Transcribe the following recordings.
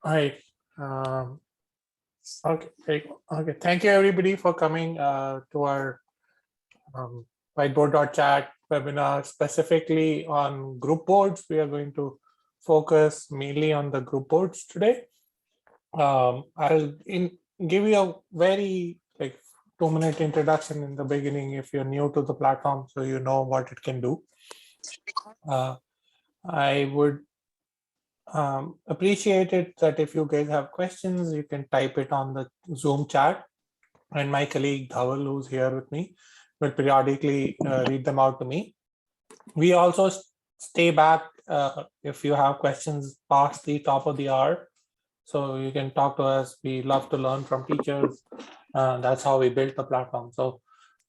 Hi. Um, okay. Thank you everybody for coming to our Whiteboard.chat webinar specifically on group boards. We are going to focus mainly on the group boards today. I'll give you a very 2-minute introduction in the beginning if you're new to the platform, so you know what it can do. I would appreciate it that if you guys have questions, you can type it on the Zoom chat, and my colleague Dhaval, who's here with me, will periodically read them out to me. We also stay back if you have questions past the top of the hour, so you can talk to us. We love to learn from teachers. That's how we built the platform. So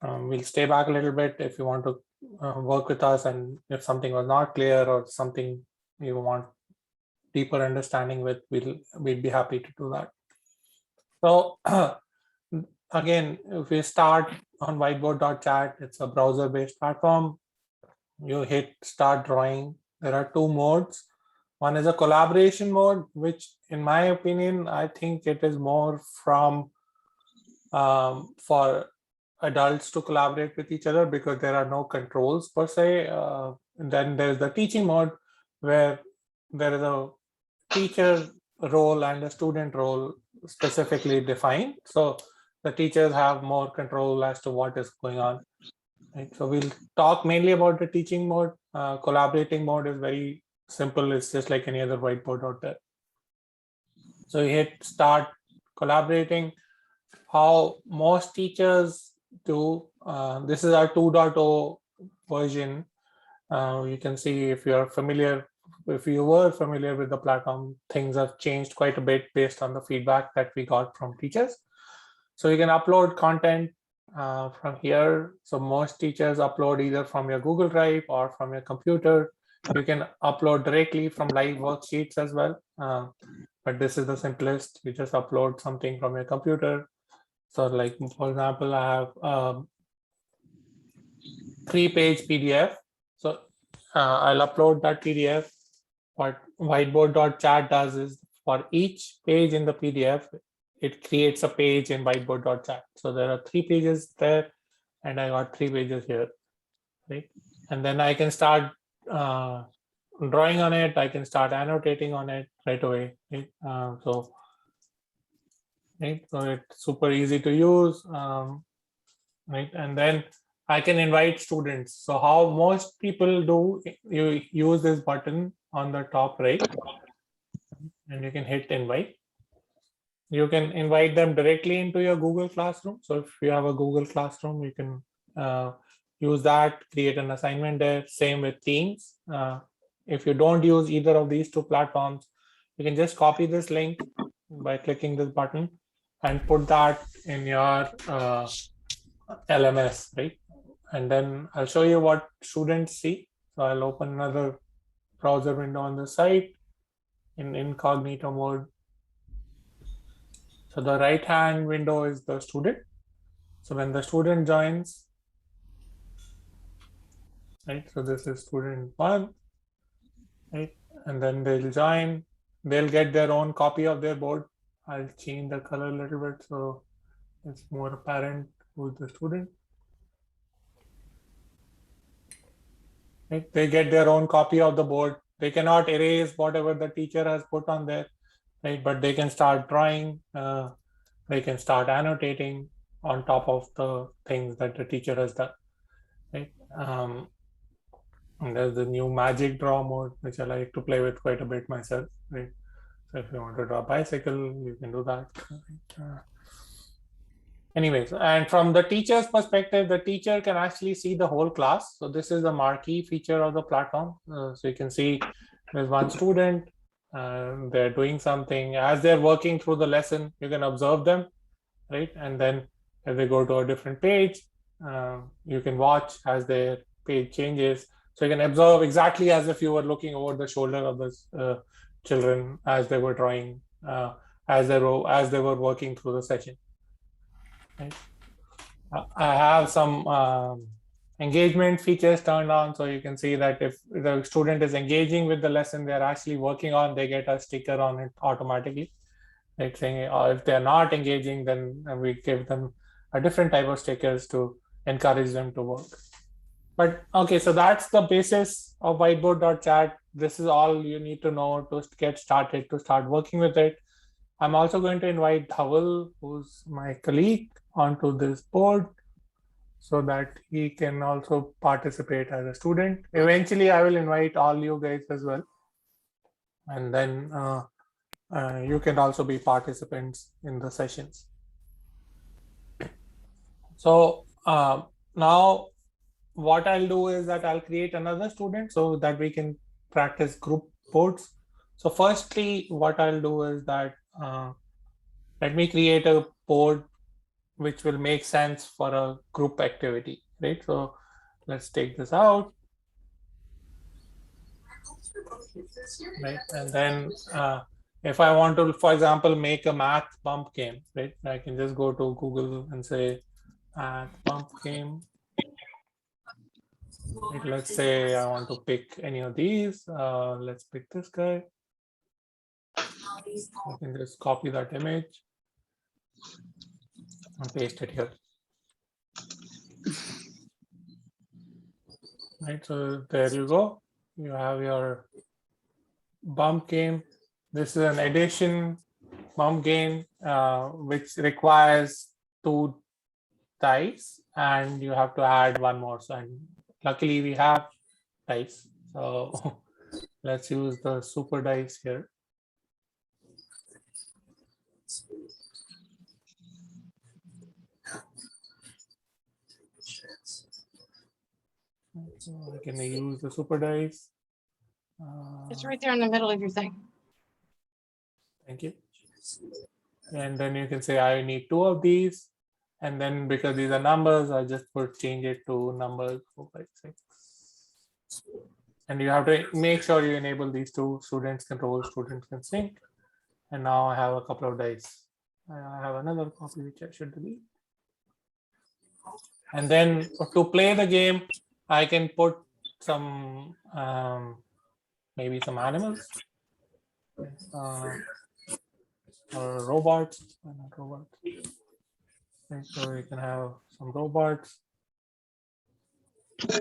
we'll stay back a little bit if you want to work with us, and if something was not clear or something you want deeper understanding with, we'd be happy to do that. So again, if we start on Whiteboard.chat, it's a browser-based platform. You hit start drawing. There are two modes. One is a collaboration mode, which in my opinion, I think it is more from for adults to collaborate with each other because there are no controls per se. And then there's the teaching mode where there is a teacher role and a student role specifically defined. So the teachers have more control as to what is going on. Right? So we'll talk mainly about the teaching mode. Collaborating mode is very simple. It's just like any other whiteboard out there. So you hit start collaborating. How most teachers do, this is our 2.0 version. You can see if you were familiar with the platform, things have changed quite a bit based on the feedback that we got from teachers. So you can upload content from here. So most teachers upload either from your Google Drive or from your computer. You can upload directly from live worksheets as well. But this is the simplest. You just upload something from your computer. So like, for example, I have 3-page PDF. So I'll upload that PDF. What Whiteboard.chat does is for each page in the PDF, it creates a page in Whiteboard.chat. So there are 3 pages there, and I got 3 pages here, right? And then I can start drawing on it. I can start annotating on it right away. Right? So it's super easy to use, right? And then I can invite students. So how most people do, you use this button on the top right, and you can hit invite. You can invite them directly into your Google Classroom. So if you have a Google Classroom, you can use that, create an assignment there. Same with Teams. If you don't use either of these two platforms, you can just copy this link by clicking this button and put that in your LMS, right? And then I'll show you what students see. So I'll open another browser window on the site in incognito mode. So the right-hand window is the student. So when the student joins, right? So this is student 1, right? And then they'll join. They'll get their own copy of their board. I'll change the color a little bit so it's more apparent who's the student. Right? They get their own copy of the board. They cannot erase whatever the teacher has put on there, right? But they can start drawing. They can start annotating on top of the things that the teacher has done, right? And there's the new magic draw mode, which I like to play with quite a bit myself, right? So if you want to draw a bicycle, you can do that. Anyways, and from the teacher's perspective, the teacher can actually see the whole class. So this is the marquee feature of the platform. So you can see there's one student, they're doing something. As they're working through the lesson, you can observe them, right? And then if they go to a different page, you can watch as their page changes. So you can observe exactly as if you were looking over the shoulder of the children as they were drawing, as they were working through the session. Right? I have some engagement features turned on. So you can see that if the student is engaging with the lesson they're actually working on, they get a sticker on it automatically. Like saying, or if they're not engaging, then we give them a different type of stickers to encourage them to work. But okay, so that's the basis of Whiteboard.chat. This is all you need to know to get started, to start working with it. I'm also going to invite Dhaval, who's my colleague, onto this board so that he can also participate as a student. Eventually, I will invite all you guys as well. And then you can also be participants in the sessions. So now what I'll do is that I'll create another student so that we can practice group boards. So firstly, what I'll do is that let me create a board which will make sense for a group activity, right? So let's take this out. Right, and then if I want to, for example, make a math bump game, right? I can just go to Google and say math bump game. Right, let's say I want to pick any of these. Let's pick this guy. I can just copy that image and paste it here. Right, so there you go. You have your bump game. This is an addition bump game which requires 2 dice, and you have to add 1 more. So, and luckily we have dice. So let's use the super dice here. So I can use the super dice. It's right there in the middle of your thing. Thank you. And then you can say I need 2 of these. And then because these are numbers, I just would change it to numbers 4, 5, 6. And you have to make sure you enable these 2 students control, students can sync. And now I have a couple of dice. I have another copy which I should delete. And then to play the game, I can put some maybe some animals or robots. Not robots. Okay, so you can have some robots. And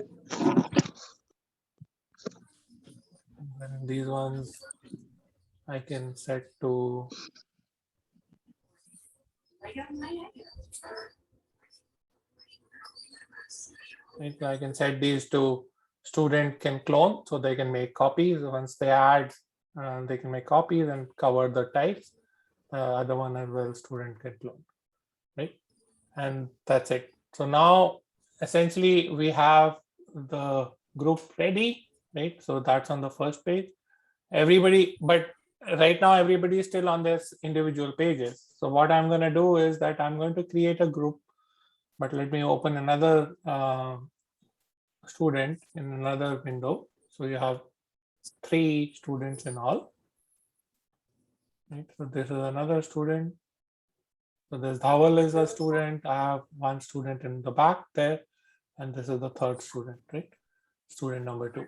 then these ones I can set to I can set these to student can clone, so they can make copies. Once they add, they can make copies and cover the types. Other one as well, student can clone, right? And that's it. So now essentially we have the group ready, right? So that's on the first page. Everybody, but right now everybody is still on their individual pages. So what I'm going to do is that I'm going to create a group, but let me open another student in another window. So you have 3 students in all. Right? So this is another student. So this Dhaval is a student. I have 1 student in the back there, and this is the 3rd student, right? Student number 2.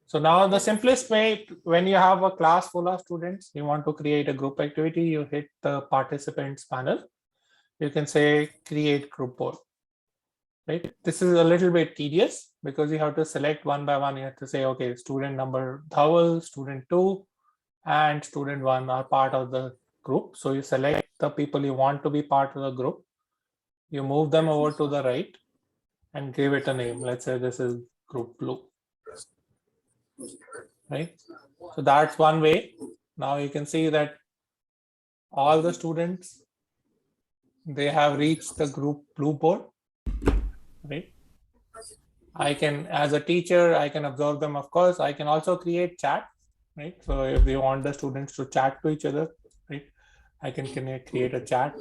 So now the simplest way, when you have a class full of students, you want to create a group activity, you hit the participants panel. You can say create group board. Right? This is a little bit tedious because you have to select one by one. You have to say, okay, student number Dhaval, student 2, and student 1 are part of the group. So you select the people you want to be part of the group. You move them over to the right and give it a name. Let's say this is group blue. Right? So that's one way. Now you can see that all the students, they have reached the group blue board. Right? I can, as a teacher, I can observe them, of course. I can also create chat, right? So if you want the students to chat to each other, right, I can create a chat.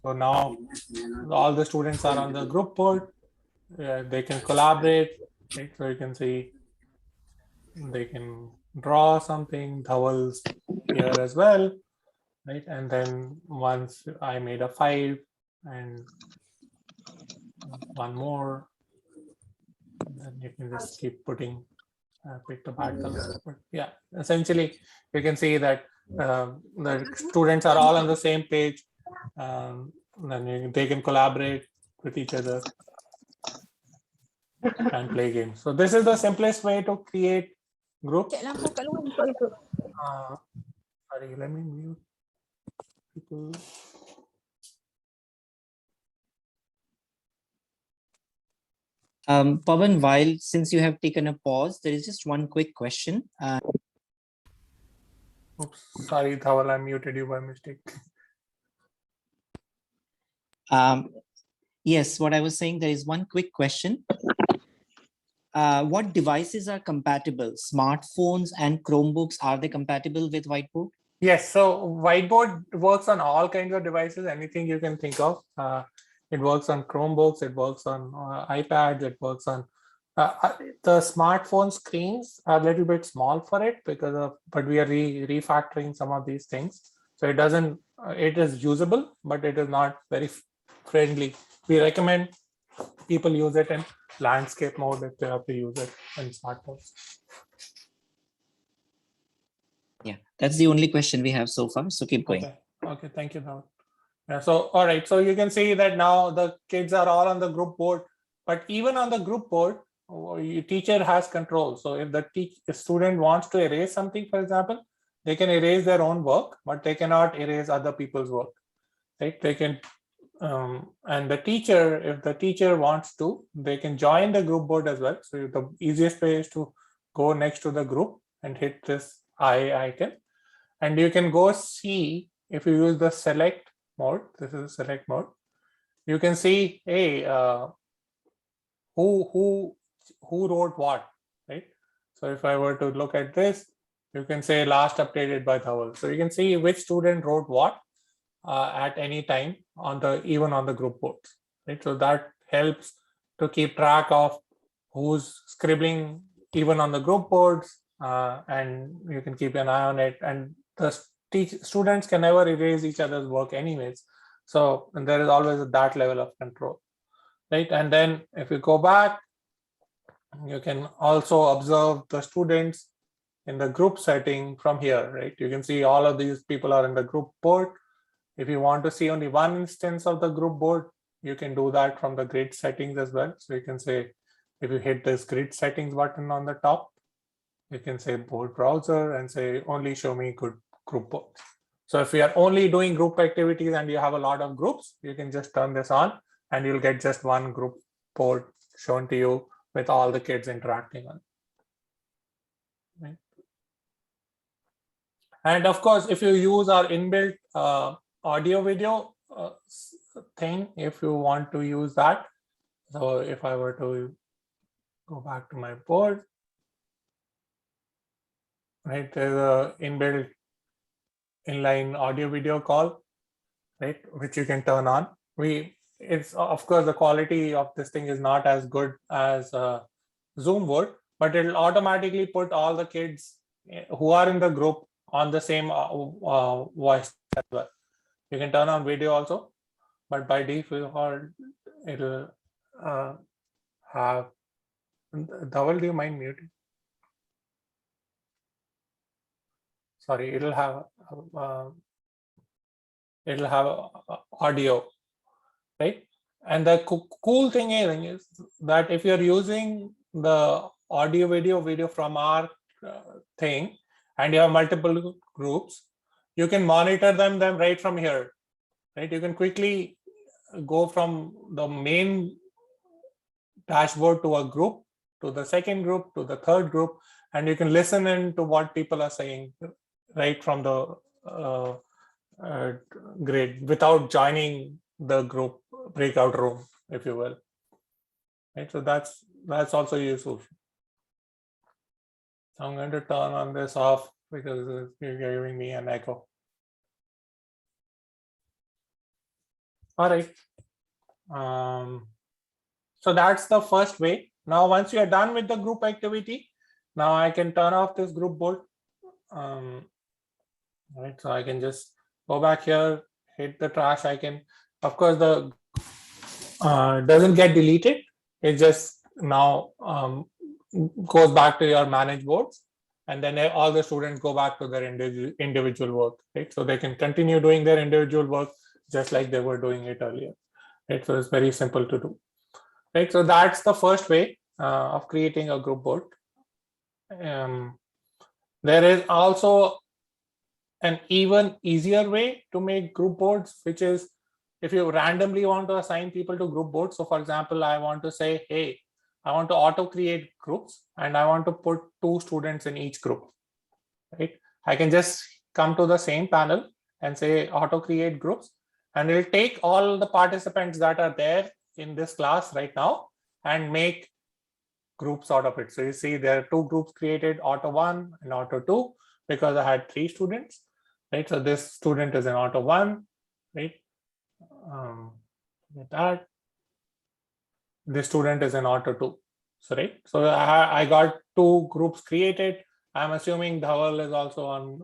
So now all the students are on the group board. They can collaborate, right? So you can see they can draw something. Dhaval's here as well, right? And then once I made a 5 and 1 more, then you can just keep putting pick the bad color. But yeah, essentially you can see that the students are all on the same page. Then they can collaborate with each other and play games. So this is the simplest way to create groups. Sorry, let me mute people. Pawan, since you have taken a pause, there is just one quick question. Oops, sorry, Dhawal, I muted you by mistake. Yes, what I was saying, there is one quick question. What devices are compatible? Smartphones and Chromebooks, are they compatible with Whiteboard? Yes, so Whiteboard works on all kinds of devices, anything you can think of. It works on Chromebooks, it works on iPads, it works on the smartphone screens are a little bit small for it because of, but we are refactoring some of these things. So it doesn't, it is usable, but it is not very friendly. We recommend people use it in landscape mode if they have to use it in smartphones. Yeah, that's the only question we have so far. So keep going. Okay, thank you, Dhawal. Yeah, so all right, so you can see that now the kids are all on the group board, but even on the group board, your teacher has control. So if the student wants to erase something, for example, they can erase their own work, but they cannot erase other people's work, right? They can, and the teacher, if the teacher wants to, they can join the group board as well. So the easiest way is to go next to the group and hit this eye icon, and you can go see if you use the select mode. This is select mode. You can see, hey, who wrote what, right? So if I were to look at this, you can say last updated by Dhawal. So you can see which student wrote what at any time on the even on the group boards, right? So that helps to keep track of who's scribbling even on the group boards, and you can keep an eye on it. And the students can never erase each other's work anyways. So and there is always that level of control, right? And then if you go back, you can also observe the students in the group setting from here, right? You can see all of these people are in the group board. If you want to see only one instance of the group board, you can do that from the grid settings as well. So you can say, if you hit this grid settings button on the top, you can say board browser and say only show me good group boards. So if you are only doing group activities and you have a lot of groups, you can just turn this on and you'll get just one group board shown to you with all the kids interacting on it. Right? And of course, if you use our inbuilt audio video thing, if you want to use that. So if I were to go back to my board, right, there's a inbuilt inline audio video call, right, which you can turn on. It's of course the quality of this thing is not as good as Zoom would, but it'll automatically put all the kids who are in the group on the same voice as well. You can turn on video also, but by default it'll have. Dhawal, do you mind muting? Sorry, it'll have audio, right? And the cool thing is that if you're using the audio video from our thing and you have multiple groups, you can monitor them right from here, right? You can quickly go from the main dashboard to a group, to the second group, to the third group, and you can listen in to what people are saying right from the grid without joining the group breakout room, if you will. Right, so that's also useful. So I'm going to turn on this off because you're giving me an echo. All right. So that's the first way. Now, once you are done with the group activity, now I can turn off this group board. Right, so I can just go back here, hit the trash icon. Of course, the doesn't get deleted. It just now goes back to your manage boards, and then all the students go back to their individual work, right? So they can continue doing their individual work just like they were doing it earlier, right? So it's very simple to do, right? So that's the first way of creating a group board. There is also an even easier way to make group boards, which is if you randomly want to assign people to group boards. So for example, I want to say, hey, I want to auto create groups and I want to put 2 students in each group, right? I can just come to the same panel and say auto create groups, and it'll take all the participants that are there in this class right now and make groups out of it. So you see there are 2 groups created, auto 1 and auto 2, because I had 3 students, right? So this student is in auto 1, right? With that, this student is in auto 2. So right, so I got 2 groups created. I'm assuming Dhawal is also on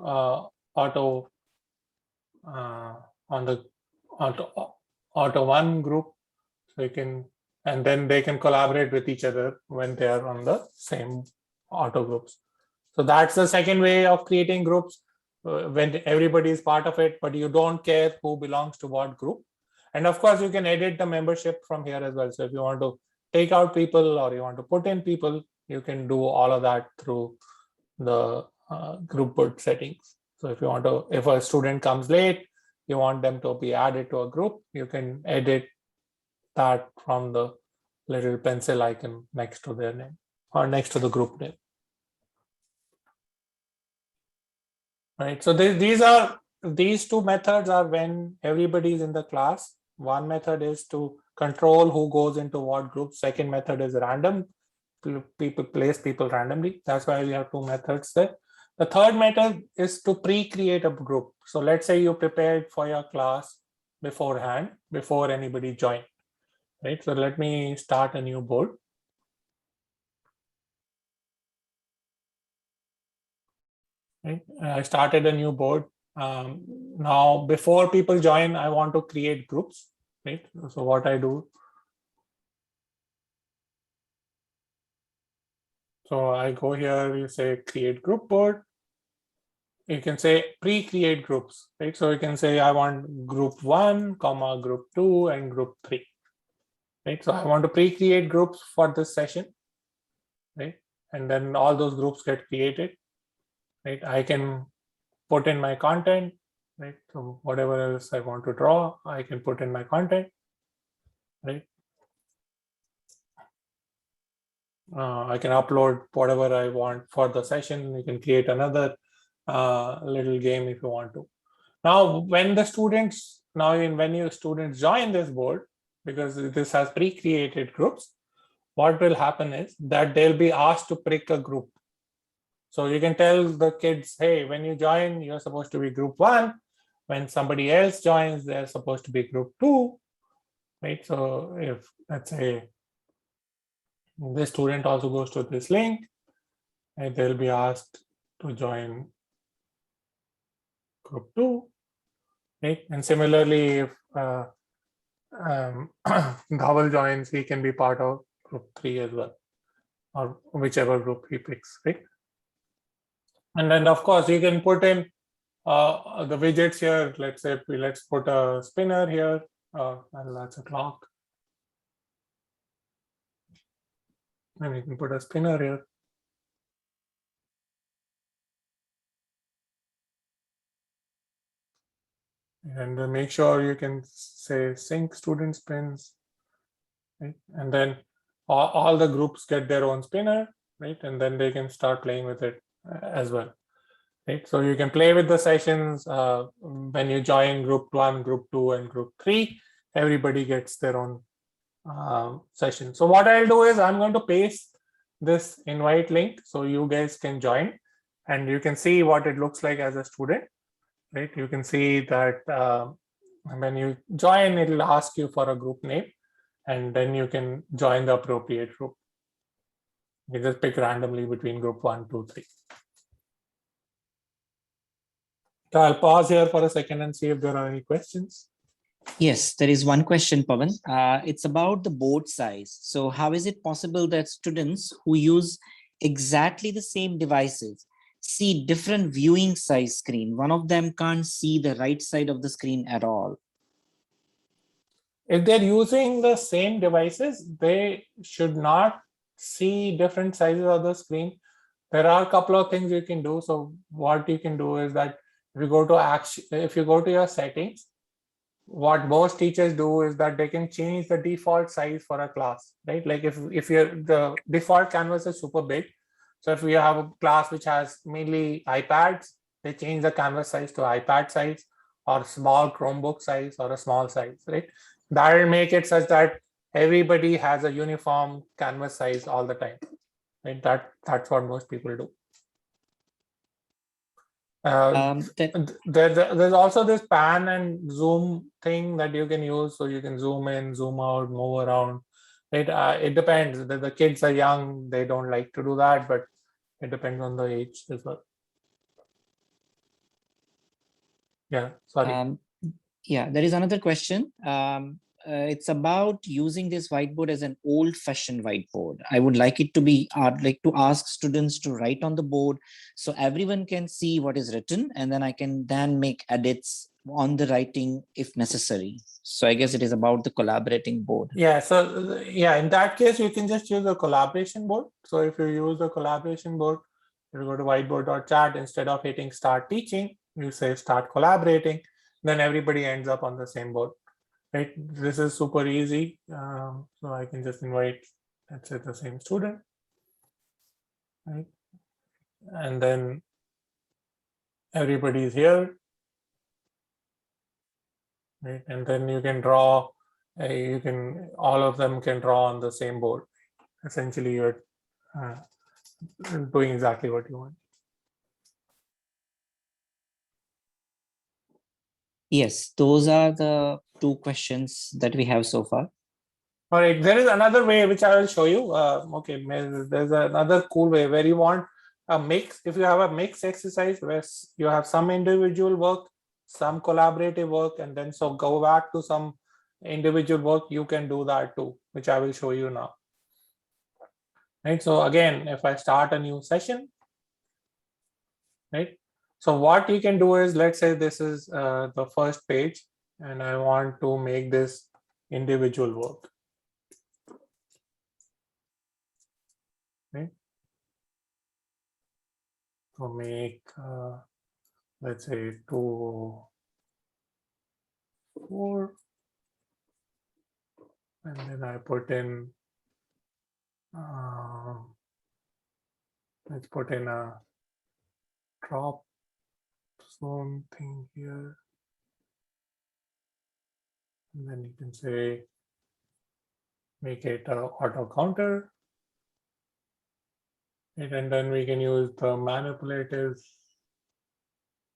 auto on the auto 1 group, so you can, and then they can collaborate with each other when they are on the same auto groups. So that's the second way of creating groups, when everybody is part of it, but you don't care who belongs to what group. And of course, you can edit the membership from here as well. So if you want to take out people or you want to put in people, you can do all of that through the group board settings. So if you want to, if a student comes late, you want them to be added to a group, you can edit that from the little pencil icon next to their name or next to the group name. Right. So these 2 methods are when everybody is in the class. One method is to control who goes into what group. Second method is random. People place people randomly. That's why we have 2 methods there. The third method is to pre-create a group. So let's say you prepared for your class beforehand, before anybody joined. Right. So let me start a new board. Right. I started a new board. Now, before people join, I want to create groups, right? So what I do, so I go here, you say create group board. You can say pre-create groups, right? So you can say I want group 1, comma group 2 and group 3, right? So I want to pre-create groups for this session, right? And then all those groups get created, right? I can put in my content, right? So whatever else I want to draw, I can put in my content, right? I can upload whatever I want for the session. You can create another little game if you want to. Now, when the students, when your students join this board, because this has pre-created groups, what will happen is that they'll be asked to pick a group. So you can tell the kids, hey, when you join, you're supposed to be group 1. When somebody else joins, they're supposed to be group 2, right? So if, let's say, this student also goes to this link, and they'll be asked to join group 2, right? And similarly, if Dhawal joins, he can be part of group 3 as well, or whichever group he picks, right? And then, of course, you can put in the widgets here. Let's say let's put a spinner here, and that's a clock. And you can put a spinner here. And then make sure you can say sync student spins, right? And then all the groups get their own spinner, right? And then they can start playing with it as well, right? So you can play with the sessions when you join group 1, group 2, and group 3. Everybody gets their own session. So what I'll do is I'm going to paste this invite link so you guys can join, and you can see what it looks like as a student, right? You can see that when you join, it'll ask you for a group name, and then you can join the appropriate group. You just pick randomly between group 1, 2, 3. So I'll pause here for a second and see if there are any questions. Yes, there is one question, Pavan. It's about the board size. So how is it possible that students who use exactly the same devices see different viewing size screen? One of them can't see the right side of the screen at all. If they're using the same devices, they should not see different sizes of the screen. There are a couple of things you can do. So what you can do is that if you go to your settings, what most teachers do is that they can change the default size for a class, right? Like if the default canvas is super big, so if we have a class which has mainly iPads, they change the canvas size to iPad size or small Chromebook size or a small size, right? That will make it such that everybody has a uniform canvas size all the time, right? That's what most people do. There's also this pan and zoom thing that you can use, so you can zoom in, zoom out, move around. It depends. The kids are young; they don't like to do that, but it depends on the age as well. Yeah, sorry. Yeah, there is another question. It's about using this whiteboard as an old-fashioned whiteboard. I would like it to be, like to ask students to write on the board so everyone can see what is written, and then I can then make edits on the writing if necessary. So I guess it is about the collaborating board. Yeah, so yeah, in that case, you can just use a collaboration board. So if you use the collaboration board, you go to Whiteboard.chat, instead of hitting start teaching, you say start collaborating, then everybody ends up on the same board, right? This is super easy. So I can just invite, let's say, the same student, right? And then everybody is here, right? And then you can draw, all of them can draw on the same board. Essentially, you're doing exactly what you want. Yes, those are the two questions that we have so far. All right, there is another way which I will show you. Okay, there's another cool way where you want a mix. If you have a mixed exercise where you have some individual work, some collaborative work, and then so go back to some individual work, you can do that too, which I will show you now. Right, so again, if I start a new session, right? So what you can do is, let's say this is the first page, and I want to make this individual work. Right? So make, let's say 2, 4, and then I put in, let's put in a drop zone thing here. And then you can say, make it a auto counter. Right? And then we can use the manipulatives.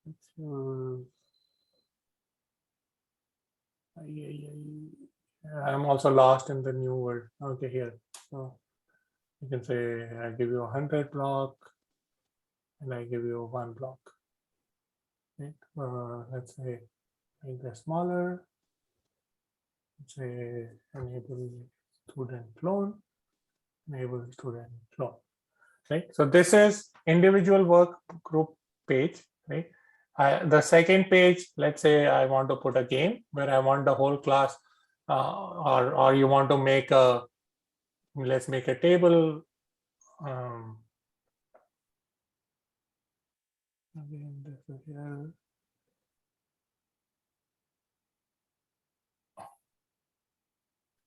Let's use, I'm also lost in the new word. Okay, here. So you can say I give you 100 block and I give you 1 block. Right? Let's say make this smaller. Let's say enable student clone, enable student clone. Right. So this is individual work group page. Right. The second page, let's say I want to put a game where I want the whole class, or you want to make a, let's make a table. Again, this is here.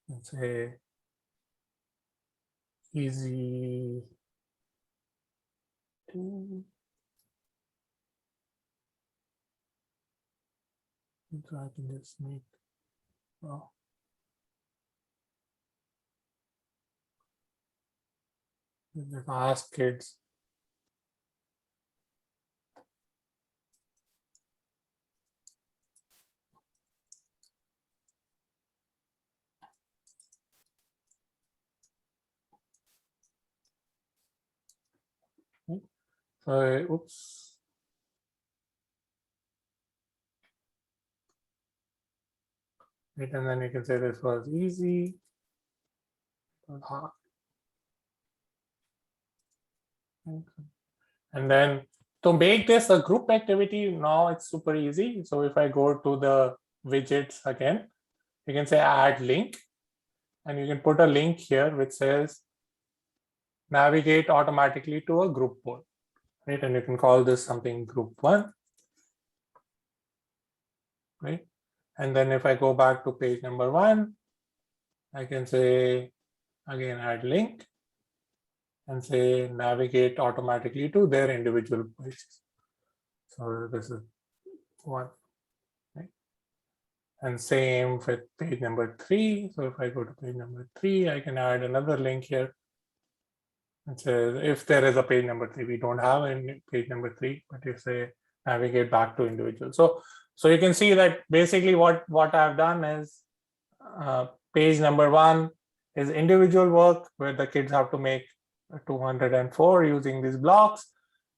Let's say easy to. So I can just make, well, just ask kids. So, oops. right? And then you can say this was easy, hard. And then to make this a group activity, now it's super easy. So if I go to the widgets again, you can say add link, and you can put a link here which says navigate automatically to a group board, right? And you can call this something group 1, right? And then if I go back to page number 1, I can say again add link and say navigate automatically to their individual pages. So this is 1, right? And same with page number 3. So if I go to page number 3, I can add another link here. It says if there is a page number 3, we don't have a page number 3, but you say navigate back to individual. So you can see that basically what I've done is page number 1 is individual work where the kids have to make 204 using these blocks.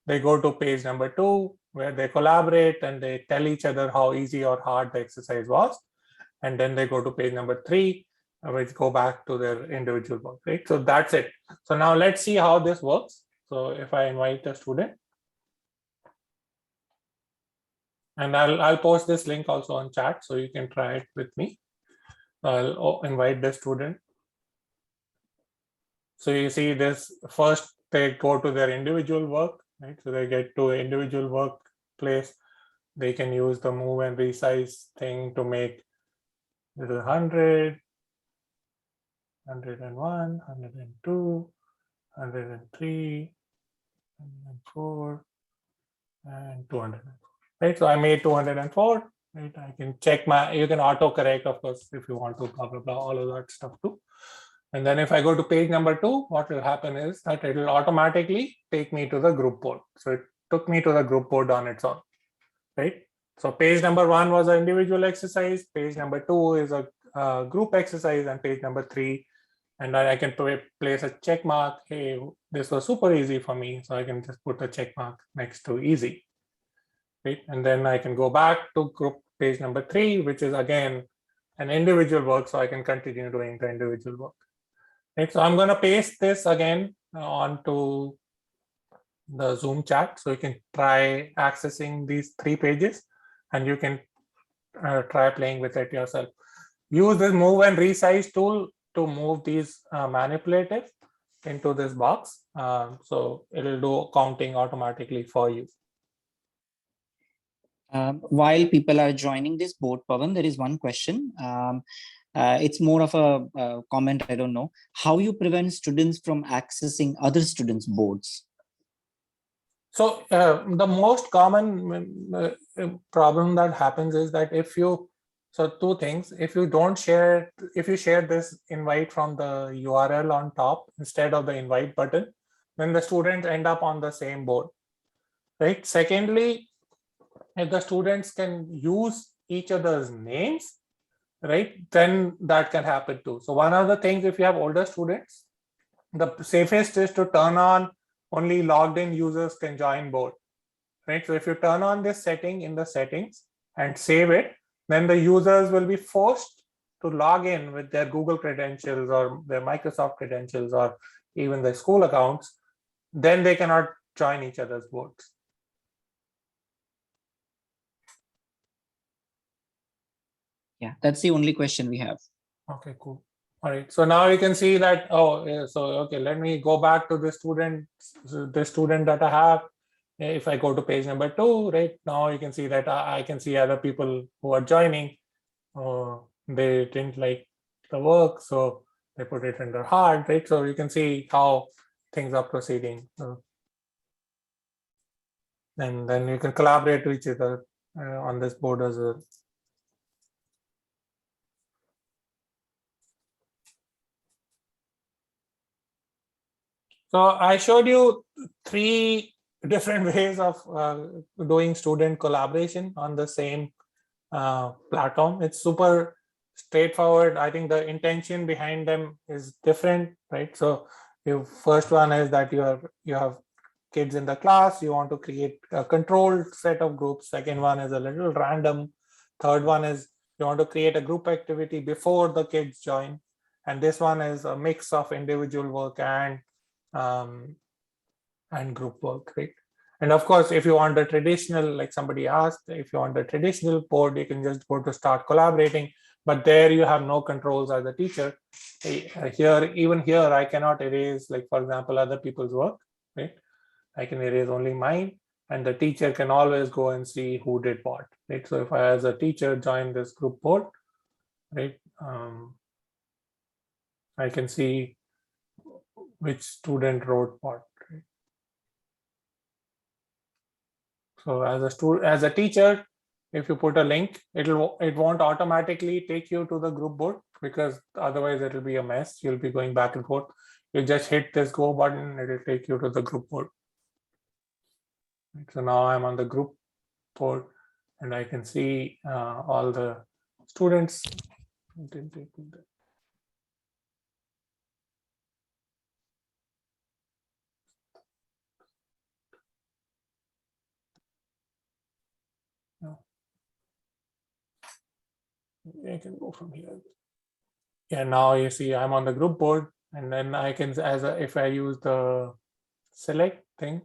They go to page number 2 where they collaborate and they tell each other how easy or hard the exercise was. And then they go to page number 3, which go back to their individual work, right? So that's it. So now let's see how this works. So if I invite a student, and I'll post this link also on chat so you can try it with me. I'll invite the student. So you see this first, they go to their individual work, right? So they get to individual workplace. They can use the move and resize thing to make this 100, 101, 102, 103, 104, and 204. Right. So I made 204. Right. I can check you can auto correct, of course, if you want to, blah, blah, blah, all of that stuff too. And then if I go to page number 2, what will happen is that it will automatically take me to the group board. So it took me to the group board on its own, right? So page number 1 was an individual exercise. Page number 2 is a group exercise, and page number 3, and I can place a check mark. Hey, this was super easy for me. So I can just put a check mark next to easy, right? And then I can go back to group page number 3, which is again an individual work. So I can continue doing the individual work. Right, so I'm going to paste this again onto the Zoom chat so you can try accessing these 3 pages, and you can try playing with it yourself. Use this move and resize tool to move these manipulatives into this box. So it'll do counting automatically for you. While people are joining this board, Pawan, there is one question. It's more of a comment, I don't know. How you prevent students from accessing other students' boards? So the most common problem that happens is that so 2 things, if you share this invite from the URL on top instead of the invite button, then the students end up on the same board, right? Secondly, if the students can use each other's names, right, then that can happen too. So one of the things, if you have older students, the safest is to turn on only logged in users can join board, right? So if you turn on this setting in the settings and save it, then the users will be forced to log in with their Google credentials or their Microsoft credentials or even their school accounts. Then they cannot join each other's boards. Yeah, that's the only question we have. Okay, cool. All right, so now you can see that, okay, let me go back to the student that I have. If I go to page number 2, right, now you can see that I can see other people who are joining. They didn't like the work, so they put it under hard, right? So you can see how things are proceeding. And then you can collaborate with each other on this board as well. So I showed you 3 different ways of doing student collaboration on the same platform. It's super straightforward. I think the intention behind them is different, right? So your first one is that you have kids in the class, you want to create a controlled set of groups. Second one is a little random. Third one is you want to create a group activity before the kids join. And this one is a mix of individual work and group work, right? And of course, if you want the traditional, like somebody asked, if you want the traditional board, you can just go to start collaborating, but there you have no controls as a teacher. Even here, I cannot erase, like, for example, other people's work, right? I can erase only mine, and the teacher can always go and see who did what, right? So if I, as a teacher, join this group board, right, I can see which student wrote what. Right? So as a teacher, if you put a link, it won't automatically take you to the group board, because otherwise it will be a mess. You'll be going back and forth. You just hit this go button, it will take you to the group board. So now I'm on the group board, and I can see all the students. I can go from here. Yeah, now you see I'm on the group board, and then I can, if I use the select thing,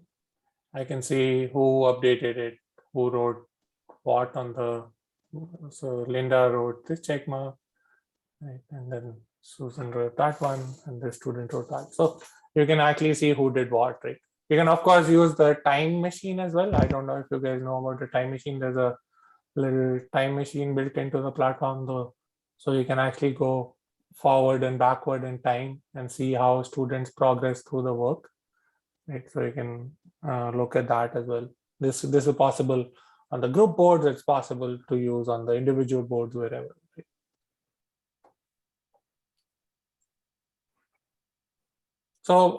I can see who updated it, who wrote what on the. So Linda wrote this check mark, right? And then Susan wrote that one, and the student wrote that. So you can actually see who did what, right? You can of course use the time machine as well. I don't know if you guys know about the time machine. There's a little time machine built into the platform, though, so you can actually go forward and backward in time and see how students progress through the work, right? So you can look at that as well. This is possible on the group boards. It's possible to use on the individual boards, wherever, right? So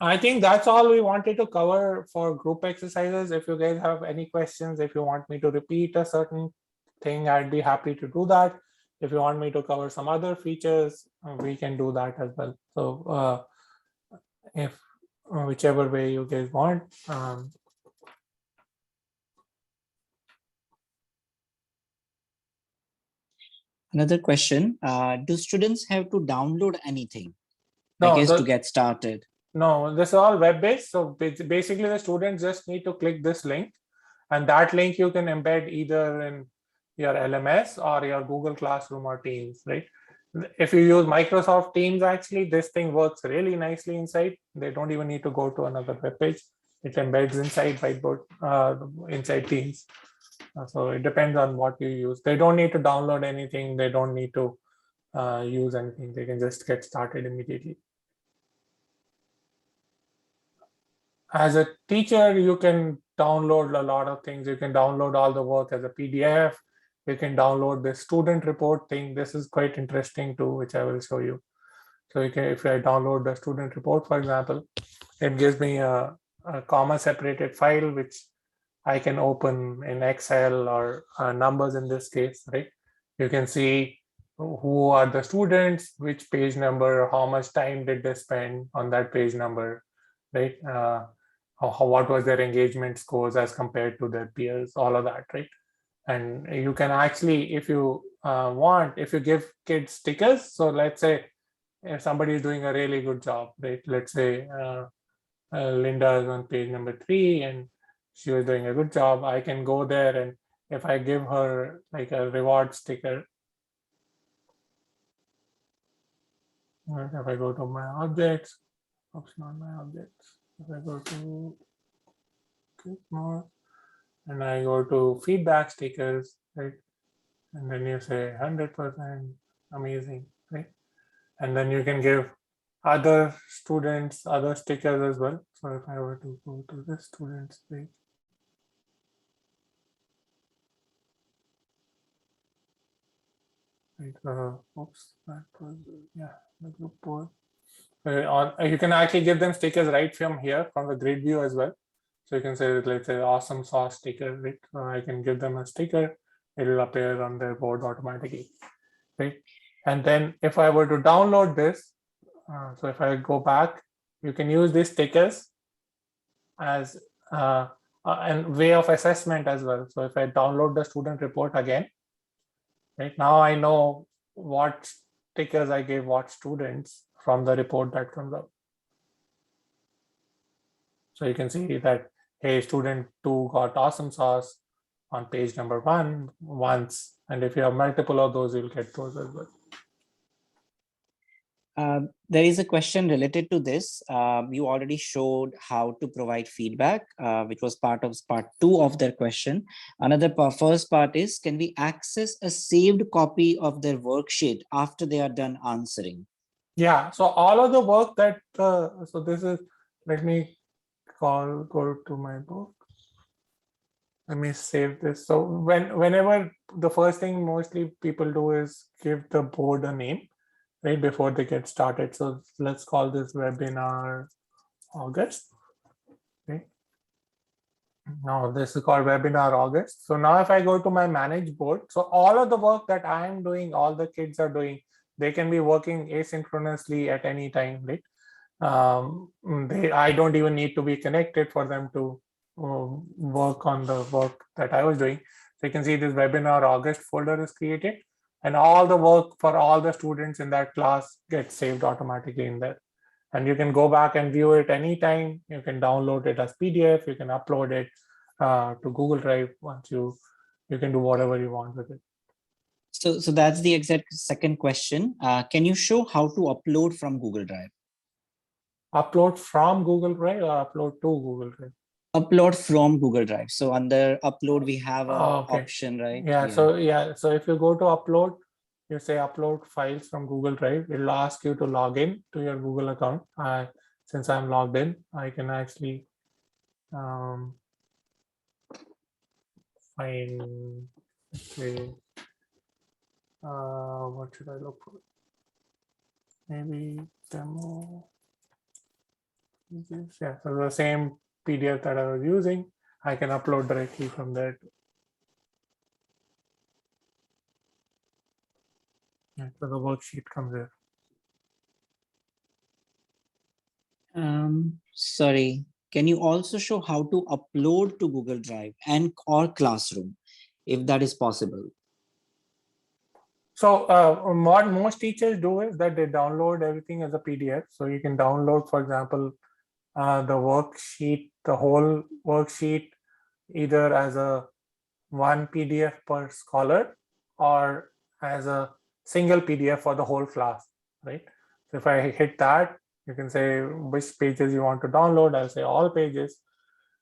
I think that's all we wanted to cover for group exercises. If you guys have any questions, if you want me to repeat a certain thing, I'd be happy to do that. If you want me to cover some other features, we can do that as well. So if whichever way you guys want. Another question, do students have to download anything, No, I guess, to get started? No, this is all web-based. So basically the students just need to click this link, and that link you can embed either in your LMS or your Google Classroom or Teams, right? If you use Microsoft Teams, actually, this thing works really nicely inside. They don't even need to go to another web page. It embeds inside Whiteboard, inside Teams. So it depends on what you use. They don't need to download anything. They don't need to use anything. They can just get started immediately. As a teacher, you can download a lot of things. You can download all the work as a PDF. You can download the student report thing. This is quite interesting too, which I will show you. So you can, if I download the student report, for example, it gives me a comma separated file, which I can open in Excel or numbers in this case, right? You can see who are the students, which page number, how much time did they spend on that page number, right? What was their engagement scores as compared to their peers, all of that, right? And you can actually, if you want, if you give kids stickers, so let's say if somebody is doing a really good job, right? Let's say Linda is on page number 3 and she was doing a good job. I can go there, and if I give her like a reward sticker, if I go to my objects, oops, not my objects. If I go to click more and I go to feedback stickers, right? And then you say 100% amazing, right? And then you can give other students other stickers as well. So if I were to go to the students page, right? Oops, that was the group board. You can actually give them stickers right from here, from the grid view as well. So you can say, let's say, awesome sauce sticker, right? So I can give them a sticker. It will appear on their board automatically, right? And then if I were to download this, so if I go back, you can use these stickers as a way of assessment as well. So if I download the student report again, right? Now I know what stickers I gave what students from the report that comes up. So you can see that, hey, student 2 got awesome sauce on page number 1 once. And if you have multiple of those, you'll get those as well. There is a question related to this. You already showed how to provide feedback, which was part 2 of their question. Another first part is, can we access a saved copy of their worksheet after they are done answering? Yeah, so all of the work that, so this is, let me go to my book. Let me save this. So whenever the first thing mostly people do is give the board a name, right, before they get started. So let's call this webinar August. Okay. Now this is called webinar August. So now if I go to my manage board, so all of the work that I am doing, all the kids are doing, they can be working asynchronously at any time, right? I don't even need to be connected for them to work on the work that I was doing. So you can see this webinar August folder is created, and all the work for all the students in that class gets saved automatically in there. And you can go back and view it anytime. You can download it as PDF. You can upload it to Google Drive. Once you can do whatever you want with it. So that's the exact second question. Can you show how to upload from Google Drive? Upload from Google Drive or upload to Google Drive? Upload from Google Drive. So under upload, we have an option, right? Yeah. So if you go to upload, you say upload files from Google Drive. It'll ask you to log in to your Google account. Since I'm logged in, I can actually find, say, what should I look for? Maybe demo. Yeah, so the same PDF that I was using, I can upload directly from there. Yeah, so the worksheet comes here. Sorry, can you also show how to upload to Google Drive and or Classroom, if that is possible? So what most teachers do is that they download everything as a PDF. So you can download, for example, the worksheet, the whole worksheet, either as a one PDF per scholar or as a single PDF for the whole class, right? So if I hit that, you can say which pages you want to download. I'll say all pages,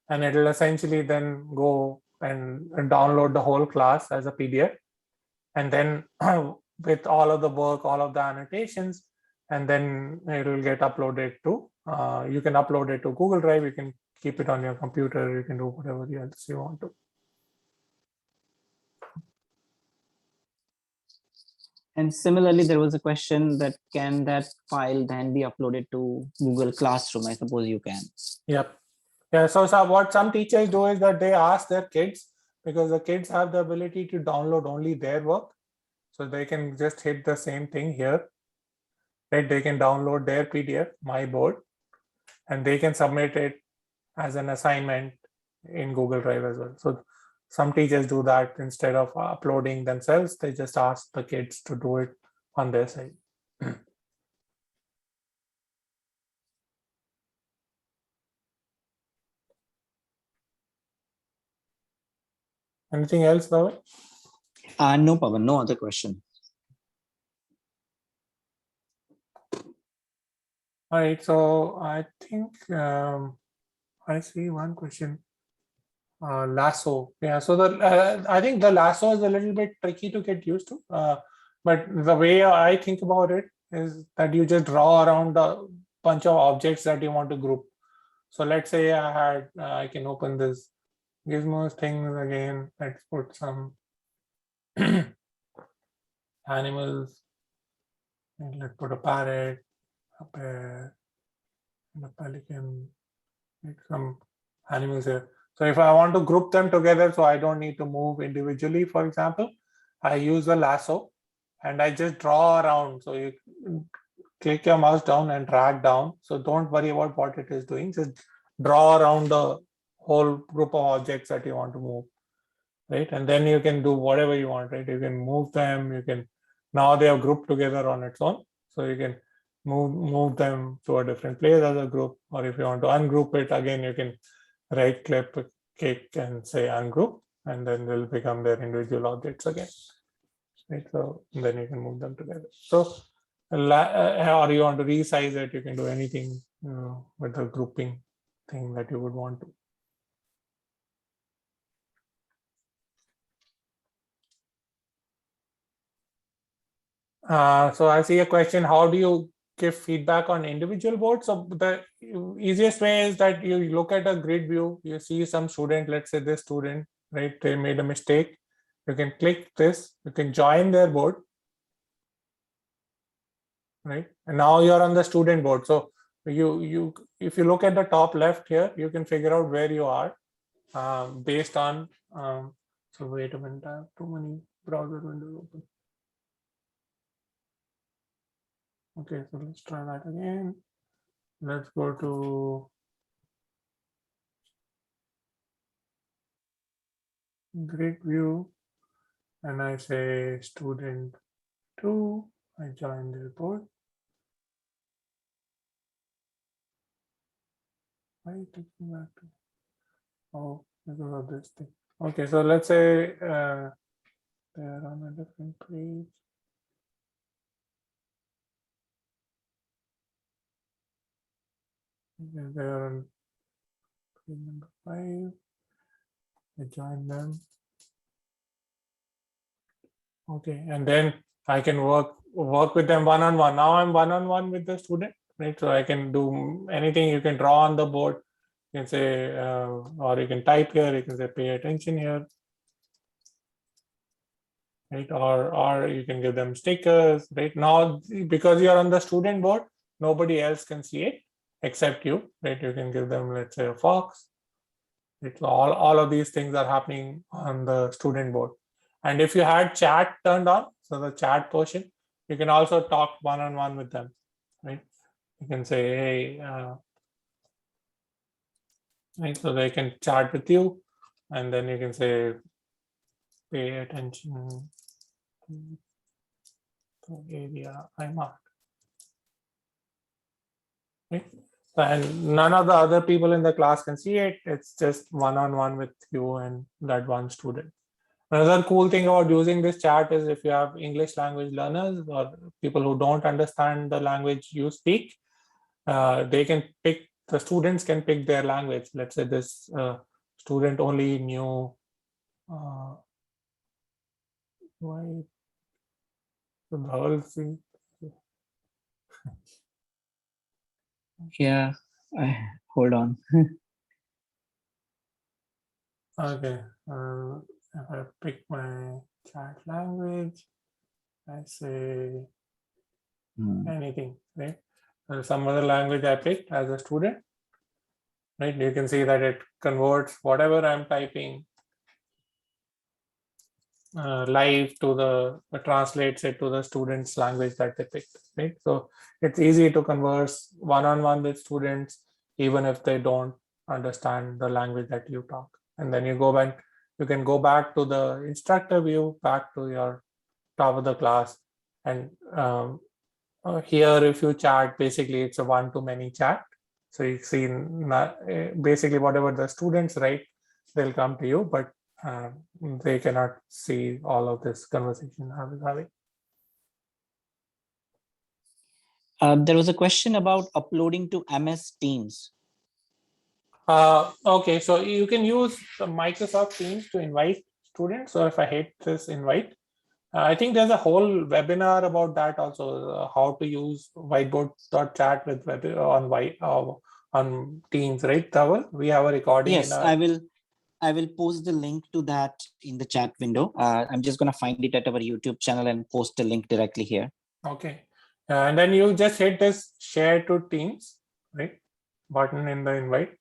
and it'll essentially then go and download the whole class as a PDF. And then with all of the work, all of the annotations, and then it will get uploaded to, you can upload it to Google Drive, you can keep it on your computer, you can do whatever else you want to. And similarly, there was a question that can that file then be uploaded to Google Classroom? I suppose you can. Yep. Yeah, so what some teachers do is that they ask their kids, because the kids have the ability to download only their work. So they can just hit the same thing here, right? They can download their PDF, my board, and they can submit it as an assignment in Google Drive as well. So some teachers do that instead of uploading themselves. They just ask the kids to do it on their side. Anything else, Dhaval? No problem. No other question. All right. So I think I see one question. Lasso. Yeah. So I think the lasso is a little bit tricky to get used to. But the way I think about it is that you just draw around a bunch of objects that you want to group. So let's say I can open this gizmos things again. Let's put some animals. And let's put a parrot, a bear, and a pelican. Make some animals here. So if I want to group them together, so I don't need to move individually, for example, I use a lasso and I just draw around. So you click your mouse down and drag down. So don't worry about what it is doing. Just draw around the whole group of objects that you want to move. right? And then you can do whatever you want, right? You can move them, you can, now they are grouped together on its own. So you can move them to a different place as a group, or if you want to ungroup it, again, you can right click and say ungroup, and then they'll become their individual objects again, right? So then you can move them together. So or you want to resize it, you can do anything with the grouping thing that you would want to. So I see a question, how do you give feedback on individual boards? So the easiest way is that you look at a grid view, you see some student, let's say this student, right, they made a mistake. You can click this, you can join their board, right? And now you're on the student board. So if you look at the top left here, you can figure out where you are based on, so wait a minute, I have too many browser windows open. Okay, so let's try that again. Let's go to grid view and I say student 2. I join the report. Why is it taking me back to? Oh, because of this thing. Okay, so let's say they're on a different page. They're on page number 5. I join them. Okay, and then I can work with them one-on-one. Now I'm one-on-one with the student, right? So I can do anything. You can draw on the board. You can say, or you can type here. You can say, pay attention here, right? Or you can give them stickers, right? Now, because you're on the student board, nobody else can see it except you, right? You can give them, let's say, a fox. It's all of these things are happening on the student board. And if you had chat turned on, so the chat portion, you can also talk one-on-one with them, right? You can say, hey, right? So they can chat with you, and then you can say, pay attention to the area I marked, right? And none of the other people in the class can see it. It's just one-on-one with you and that one student. Another cool thing about using this chat is if you have English language learners or people who don't understand the language you speak, they can pick, the students can pick their language. Let's say this student only knew why the whole thing. Yeah, hold on. Okay, if I pick my chat language, I say anything, right? Some other language I picked as a student, right? You can see that it converts whatever I'm typing live to the translates it to the students' language that they picked, right? So it's easy to converse one-on-one with students, even if they don't understand the language that you talk. And then you can go back to the instructor view, back to your top of the class. And here, if you chat, basically it's a one-to-many chat. So you see basically whatever the students write, they'll come to you, but they cannot see all of this conversation I was having. There was a question about uploading to MS Teams. Okay, so you can use the Microsoft Teams to invite students. So if I hit this invite, I think there's a whole webinar about that also, how to use Whiteboard.chat with on Teams, right, Dhaval? We have a recording. Yes, I will post the link to that in the chat window. I'm just going to find it at our YouTube channel and post the link directly here. Okay. And then you just hit this share to Teams, right, button in the invite.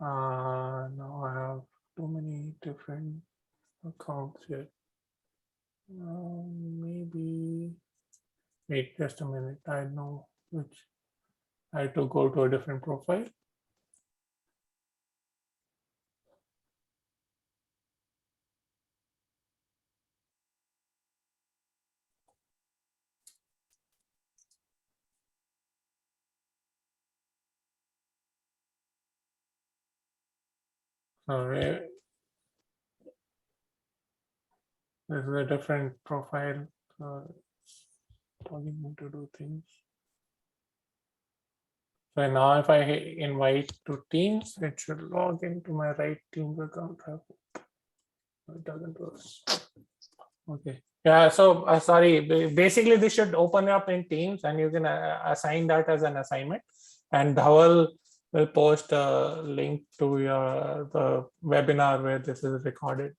Now I have too many different accounts here. Maybe, wait just a minute. I know which. I have to go to a different profile. This is a different profile. Logging in to do things. So now if I invite to Teams, it should log into my right Teams account. It doesn't work. Okay. Yeah, so sorry, basically this should open up in Teams and you can assign that as an assignment, and Dhawal will post a link to the webinar where this is recorded.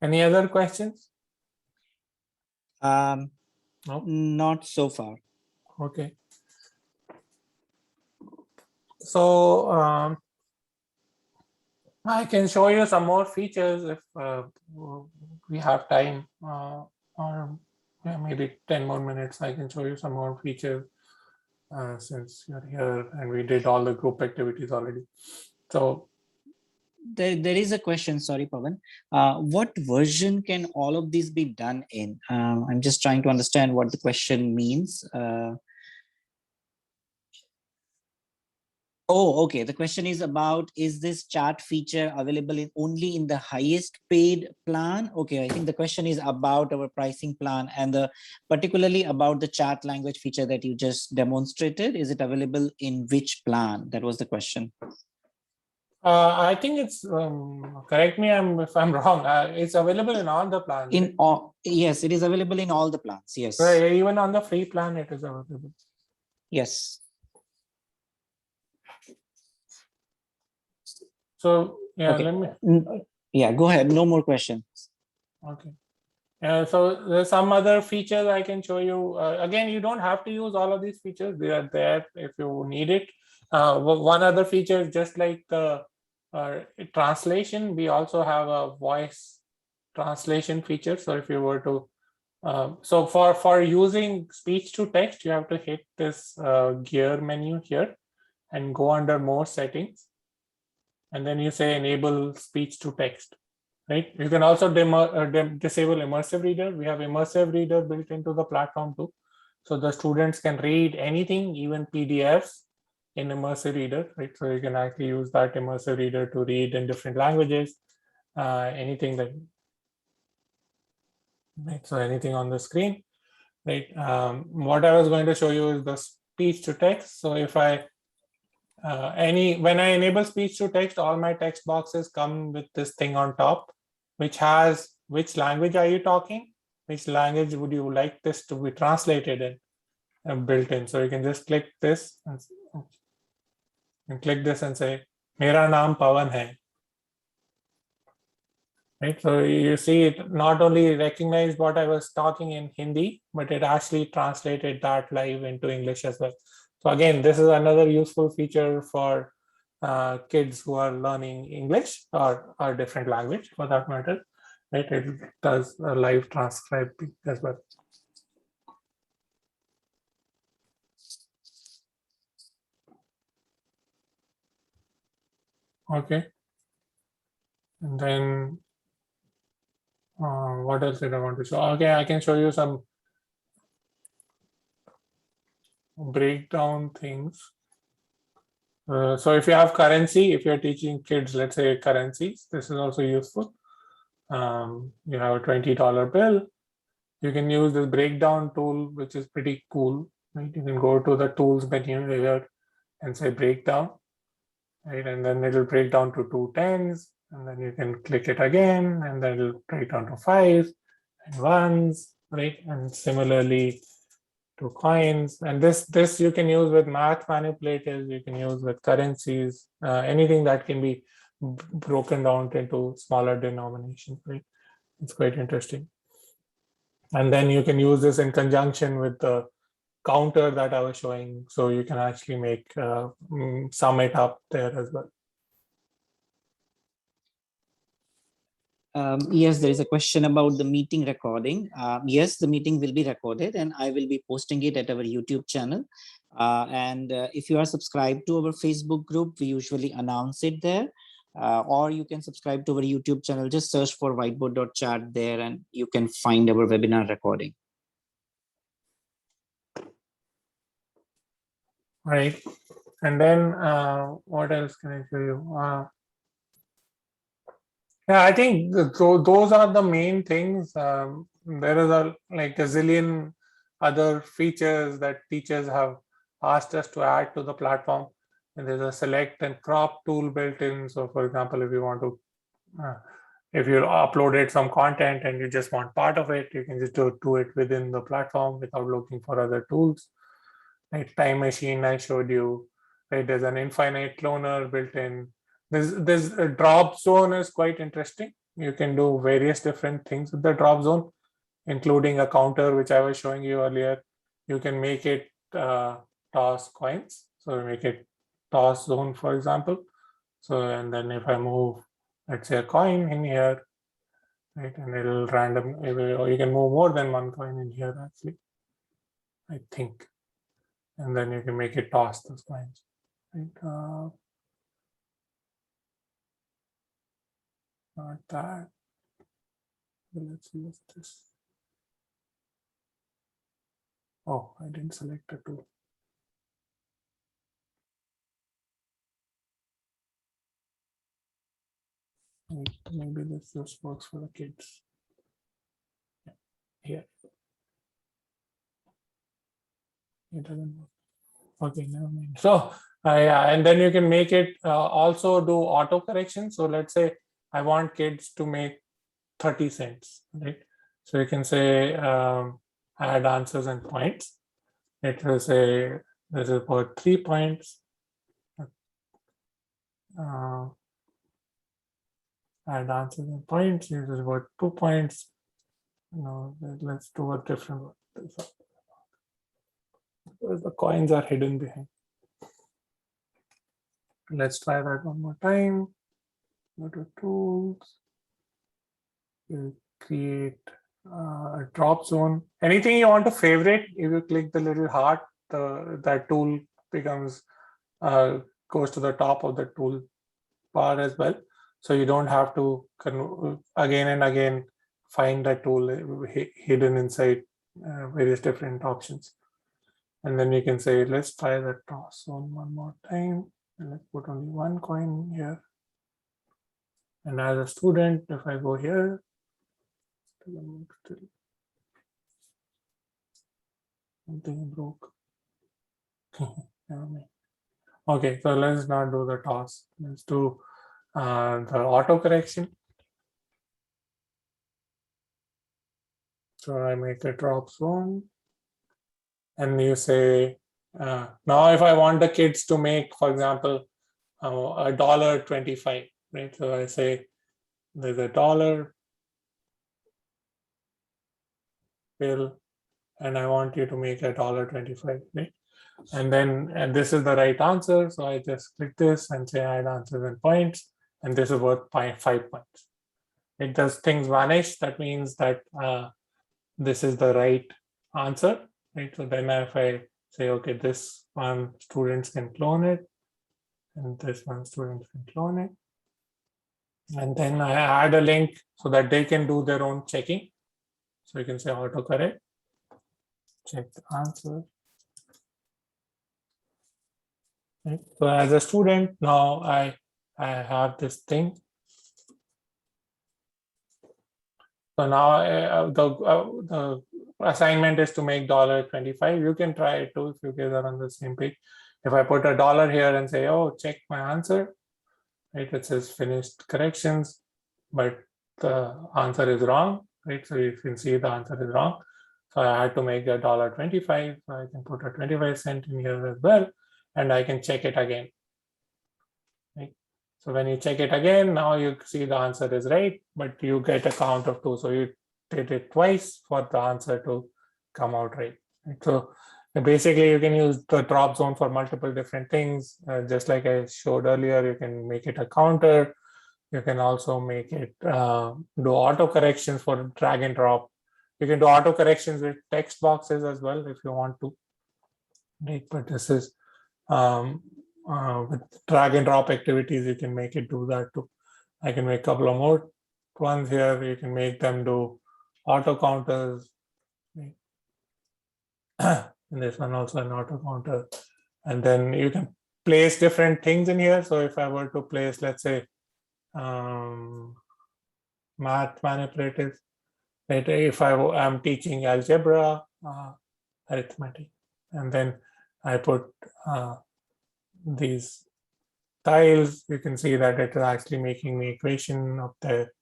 Any other questions? No? Not so far. Okay. So I can show you some more features if we have time, or maybe 10 more minutes. I can show you some more features since you're here and we did all the group activities already. So there is a question, sorry, Pawan. What version can all of these be done in? I'm just trying to understand what the question means. Oh, okay. The question is about, is this chat feature available only in the highest paid plan? Okay, I think the question is about our pricing plan and particularly about the chat language feature that you just demonstrated. Is it available in which plan? That was the question. I think it's, correct me if I'm wrong, it's available in all the plans. In all, yes, it is available in all the plans. Yes. Right, even on the free plan, it is available. Yes. So yeah, okay. Yeah, go ahead. No more questions. Okay. So there's some other features I can show you. Again, you don't have to use all of these features. They are there if you need it. One other feature is just like the translation. We also have a voice translation feature. So if you were to, so for using speech to text, you have to hit this gear menu here and go under more settings. And then you say enable speech to text. Right. You can also disable immersive reader. We have immersive reader built into the platform too. So the students can read anything, even PDFs in immersive reader, right? So you can actually use that immersive reader to read in different languages, anything that, right? So anything on the screen, right? What I was going to show you is the speech to text. So if I, when I enable speech to text, all my text boxes come with this thing on top, which has which language are you talking, which language would you like this to be translated in and built in. So you can just click this and click this and say, Mera naam Pawan hai. Right. So you see it not only recognized what I was talking in Hindi, but it actually translated that live into English as well. So again, this is another useful feature for kids who are learning English or a different language for that matter. Right, it does a live transcribing as well. Okay, and then what else did I want to show? Okay, I can show you some breakdown things. So if you have currency, if you're teaching kids, let's say currencies, this is also useful. You have a $20 bill. You can use this breakdown tool, which is pretty cool. Right? You can go to the tools menu here and say breakdown, right? And then it'll break down to 2 tens, and then you can click it again, and then it'll break down to 5 and 1s, right? And similarly to coins. And this you can use with math manipulators, you can use with currencies, anything that can be broken down into smaller denominations, right? It's quite interesting. And then you can use this in conjunction with the counter that I was showing. So you can actually make sum it up there as well. Yes, there is a question about the meeting recording. Yes, the meeting will be recorded and I will be posting it at our YouTube channel. If you are subscribed to our Facebook group, we usually announce it there. or you can subscribe to our YouTube channel. Just search for Whiteboard.chat there and you can find our webinar recording. Right. And then what else can I show you? Yeah, I think those are the main things. There is like a zillion other features that teachers have asked us to add to the platform. And there's a select and crop tool built in. So for example, if you want to, if you uploaded some content and you just want part of it, you can just do it within the platform without looking for other tools. Like time machine I showed you, right? There's an infinite cloner built in. There's a drop zone is quite interesting. You can do various different things with the drop zone, including a counter, which I was showing you earlier. You can make it toss coins. So make it toss zone, for example. So, and then if I move, let's say a coin in here, right, and it'll random, or you can move more than one coin in here actually, I think. And then you can make it toss those coins, right? Not that. Let's use this. Oh, I didn't select a tool. Maybe this just works for the kids. Yeah. Here. It doesn't work. Okay, never mind. So, and then you can make it also do auto correction. So let's say I want kids to make 30 cents, right? So you can say add answers and points. It will say this is about 3 points. Add answers and points. This is about 2 points. No, let's do a different one. The coins are hidden behind. Let's try that one more time. Go to tools. We'll create a drop zone. Anything you want to favorite, if you click the little heart, that tool becomes goes to the top of the tool bar as well. So you don't have to again and again find that tool hidden inside various different options. And then you can say, let's try the toss zone one more time. And let's put only one coin here. And as a student, if I go here, something broke. Okay, so let's not do the toss. Let's do the auto correction. So I make a drop zone. And you say, now if I want the kids to make, for example, $1.25, right? So I say there's a dollar bill, and I want you to make $1.25, right? And then this is the right answer. So I just click this and say add answers and points, and this is worth 5 points. It does things vanish. That means that this is the right answer, right? So then if I say, okay, this one students can clone it, and this one students can clone it. And then I add a link so that they can do their own checking. So you can say autocorrect, check the answer. Right? So as a student, now I have this thing. So now the assignment is to make $1.25. You can try it too if you guys are on the same page. If I put $1 here and say, oh, check my answer, right? It says finished corrections, but the answer is wrong, right? So you can see the answer is wrong. So I had to make $1.25. So I can put a 25 cent in here as well, and I can check it again. Right? So when you check it again, now you see the answer is right, but you get a count of 2. So you did it twice for the answer to come out right. So basically, you can use the drop zone for multiple different things. Just like I showed earlier, you can make it a counter. You can also make it do auto corrections for drag and drop. You can do auto corrections with text boxes as well if you want to. Right, but this is with drag and drop activities, you can make it do that too. I can make a couple of more ones here. You can make them do auto counters. And this one also an auto counter. And then you can place different things in here. So if I were to place, let's say, math manipulatives, right? If am teaching algebra, arithmetic, and then I put these tiles, you can see that it is actually making the equation up there,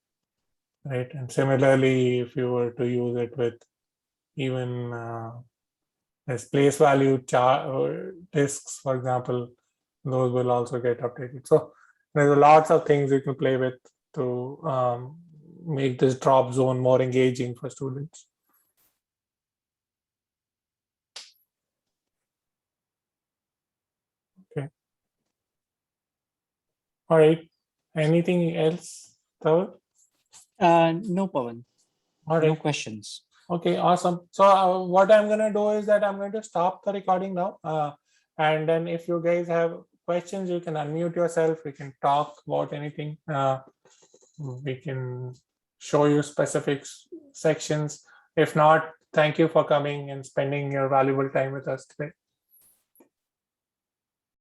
right? And similarly, if you were to use it with even as place value disks, for example, those will also get updated. So there's lots of things you can play with to make this drop zone more engaging for students. Okay. All right. Anything else, Dhaval? No, Pawan. All No right. questions. Okay, awesome. So what I'm going to do is that I'm going to stop the recording now. And then if you guys have questions, you can unmute yourself. We can talk about anything. We can show you specific sections. If not, thank you for coming and spending your valuable time with us today.